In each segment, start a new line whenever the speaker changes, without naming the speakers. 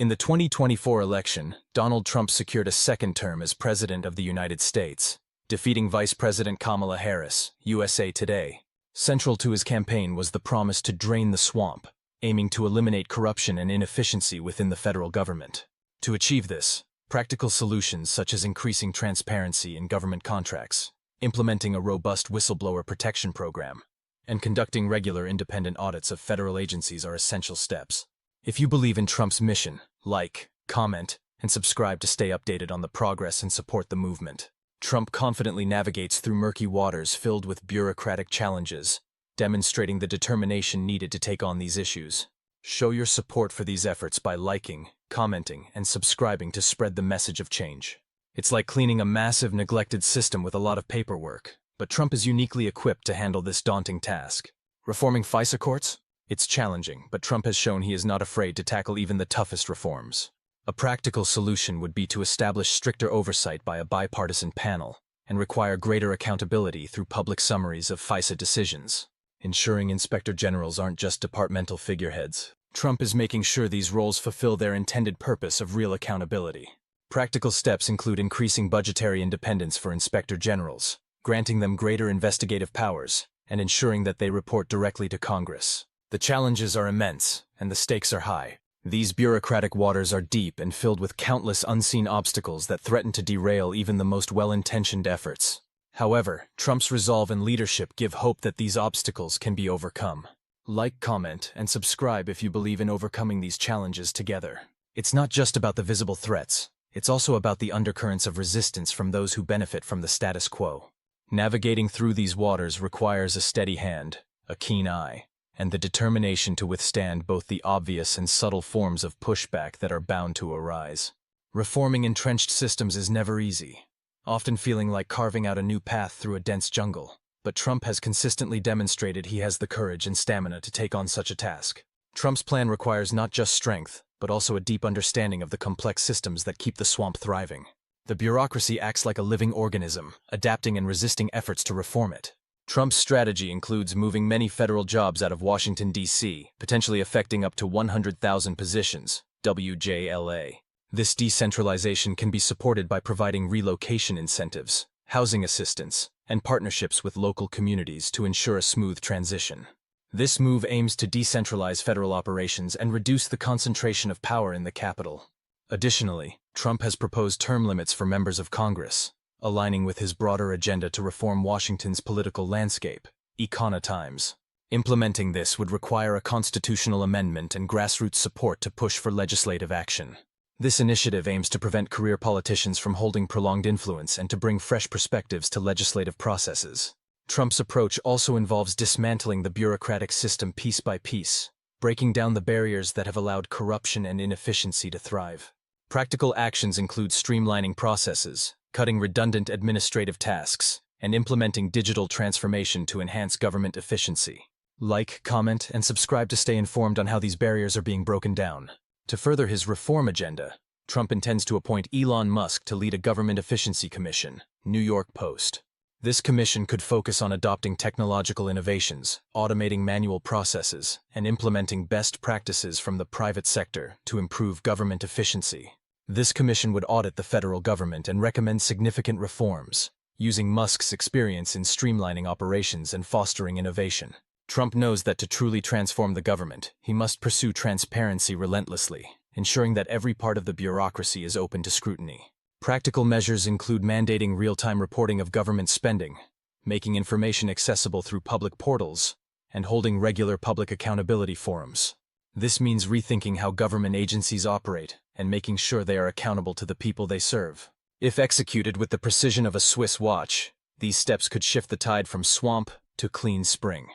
In the 2024 election, Donald Trump secured a second term as President of the United States, defeating Vice President Kamala Harris, USA Today. Central to his campaign was the promise to drain the swamp, aiming to eliminate corruption and inefficiency within the federal government. To achieve this, practical solutions such as increasing transparency in government contracts, implementing a robust whistleblower protection program, and conducting regular independent audits of federal agencies are essential steps. If you believe in Trump's mission, like, comment, and subscribe to stay updated on the progress and support the movement. Trump confidently navigates through murky waters filled with bureaucratic challenges, demonstrating the determination needed to take on these issues. Show your support for these efforts by liking, commenting, and subscribing to spread the message of change. It's like cleaning a massive, neglected system with a lot of paperwork, but Trump is uniquely equipped to handle this daunting task. Reforming FISA courts? It's challenging, but Trump has shown he is not afraid to tackle even the toughest reforms. A practical solution would be to establish stricter oversight by a bipartisan panel and require greater accountability through public summaries of FISA decisions. Ensuring inspector generals aren't just departmental figureheads, Trump is making sure these roles fulfill their intended purpose of real accountability. Practical steps include increasing budgetary independence for inspector generals, granting them greater investigative powers, and ensuring that they report directly to Congress. The challenges are immense, and the stakes are high. These bureaucratic waters are deep and filled with countless unseen obstacles that threaten to derail even the most well-intentioned efforts. However, Trump's resolve and leadership give hope that these obstacles can be overcome. Like, comment, and subscribe if you believe in overcoming these challenges together. It's not just about the visible threats, it's also about the undercurrents of resistance from those who benefit from the status quo. Navigating through these waters requires a steady hand, a keen eye, and the determination to withstand both the obvious and subtle forms of pushback that are bound to arise. Reforming entrenched systems is never easy, often feeling like carving out a new path through a dense jungle. But Trump has consistently demonstrated he has the courage and stamina to take on such a task. Trump's plan requires not just strength, but also a deep understanding of the complex systems that keep the swamp thriving. The bureaucracy acts like a living organism, adapting and resisting efforts to reform it. Trump's strategy includes moving many federal jobs out of Washington, D.C., potentially affecting up to 100,000 positions, WJLA. This decentralization can be supported by providing relocation incentives, housing assistance, and partnerships with local communities to ensure a smooth transition. This move aims to decentralize federal operations and reduce the concentration of power in the capital. Additionally, Trump has proposed term limits for members of Congress, aligning with his broader agenda to reform Washington's political landscape, Econo Times. Implementing this would require a constitutional amendment and grassroots support to push for legislative action. This initiative aims to prevent career politicians from holding prolonged influence and to bring fresh perspectives to legislative processes. Trump's approach also involves dismantling the bureaucratic system piece by piece, breaking down the barriers that have allowed corruption and inefficiency to thrive. Practical actions include streamlining processes, cutting redundant administrative tasks, and implementing digital transformation to enhance government efficiency. Like, comment, and subscribe to stay informed on how these barriers are being broken down. To further his reform agenda, Trump intends to appoint Elon Musk to lead a government efficiency commission, New York Post. This commission could focus on adopting technological innovations, automating manual processes, and implementing best practices from the private sector to improve government efficiency. This commission would audit the federal government and recommend significant reforms, using Musk's experience in streamlining operations and fostering innovation. Trump knows that to truly transform the government, he must pursue transparency relentlessly, ensuring that every part of the bureaucracy is open to scrutiny. Practical measures include mandating real-time reporting of government spending, making information accessible through public portals, and holding regular public accountability forums. This means rethinking how government agencies operate and making sure they are accountable to the people they serve. If executed with the precision of a Swiss watch, these steps could shift the tide from swamp to clean spring.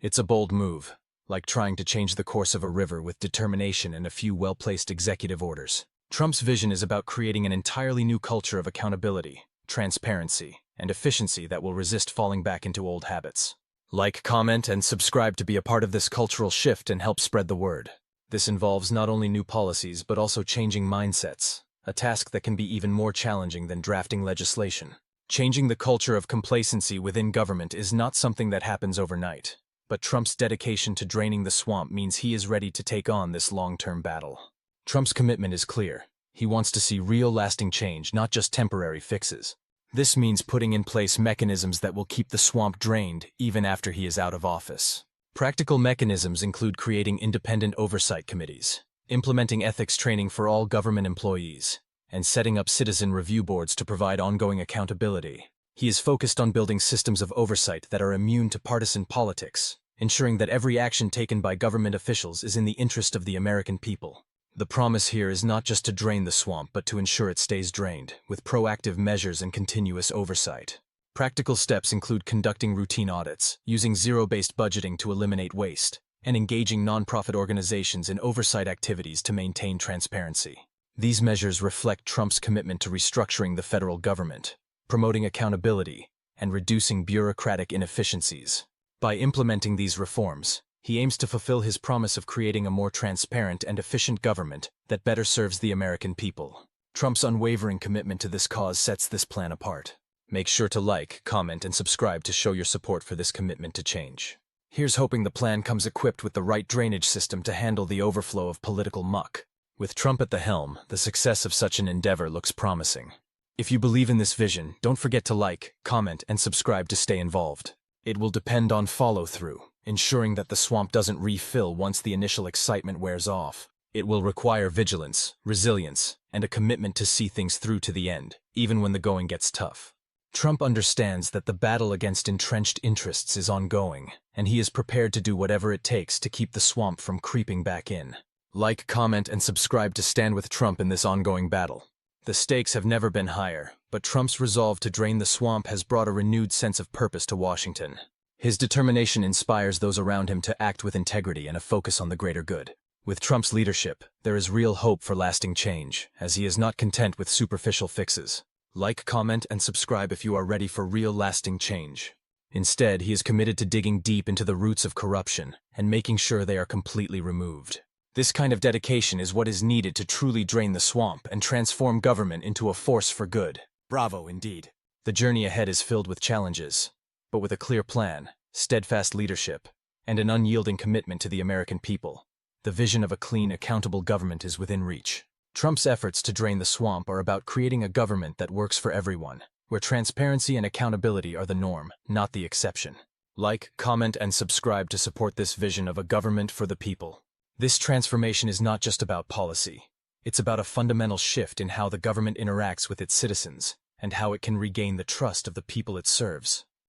It's a bold move, like trying to change the course of a river with determination and a few well-placed executive orders. Trump's vision is about creating an entirely new culture of accountability, transparency, and efficiency that will resist falling back into old habits. Like, comment, and subscribe to be a part of this cultural shift and help spread the word. This involves not only new policies but also changing mindsets, a task that can be even more challenging than drafting legislation. Changing the culture of complacency within government is not something that happens overnight, but Trump's dedication to draining the swamp means he is ready to take on this long-term battle. Trump's commitment is clear. He wants to see real lasting change, not just temporary fixes. This means putting in place mechanisms that will keep the swamp drained even after he is out of office. Practical mechanisms include creating independent oversight committees, implementing ethics training for all government employees, and setting up citizen review boards to provide ongoing accountability. He is focused on building systems of oversight that are immune to partisan politics, ensuring that every action taken by government officials is in the interest of the American people. The promise here is not just to drain the swamp, but to ensure it stays drained, with proactive measures and continuous oversight. Practical steps include conducting routine audits, using zero-based budgeting to eliminate waste, and engaging nonprofit organizations in oversight activities to maintain transparency. These measures reflect Trump's commitment to restructuring the federal government, promoting accountability, and reducing bureaucratic inefficiencies. By implementing these reforms, he aims to fulfill his promise of creating a more transparent and efficient government that better serves the American people. Trump's unwavering commitment to this cause sets this plan apart. Make sure to like, comment, and subscribe to show your support for this commitment to change. Here's hoping the plan comes equipped with the right drainage system to handle the overflow of political muck. With Trump at the helm, the success of such an endeavor looks promising. If you believe in this vision, don't forget to like, comment, and subscribe to stay involved. It will depend on follow-through, ensuring that the swamp doesn't refill once the initial excitement wears off. It will require vigilance, resilience, and a commitment to see things through to the end, even when the going gets tough. Trump understands that the battle against entrenched interests is ongoing, and he is prepared to do whatever it takes to keep the swamp from creeping back in. Like, comment, and subscribe to stand with Trump in this ongoing battle. The stakes have never been higher, but Trump's resolve to drain the swamp has brought a renewed sense of purpose to Washington. His determination inspires those around him to act with integrity and a focus on the greater good. With Trump's leadership, there is real hope for lasting change, as he is not content with superficial fixes. Like, comment, and subscribe if you are ready for real lasting change. Instead, he is committed to digging deep into the roots of corruption and making sure they are completely removed. This kind of dedication is what is needed to truly drain the swamp and transform government into a force for good. Bravo, indeed. The journey ahead is filled with challenges, but with a clear plan, steadfast leadership, and an unyielding commitment to the American people, the vision of a clean, accountable government is within reach. Trump's efforts to drain the swamp are about creating a government that works for everyone, where transparency and accountability are the norm, not the exception. Like, comment, and subscribe to support this vision of a government for the people. This transformation is not just about policy. It's about a fundamental shift in how the government interacts with its citizens and how it can regain the trust of the people it serves.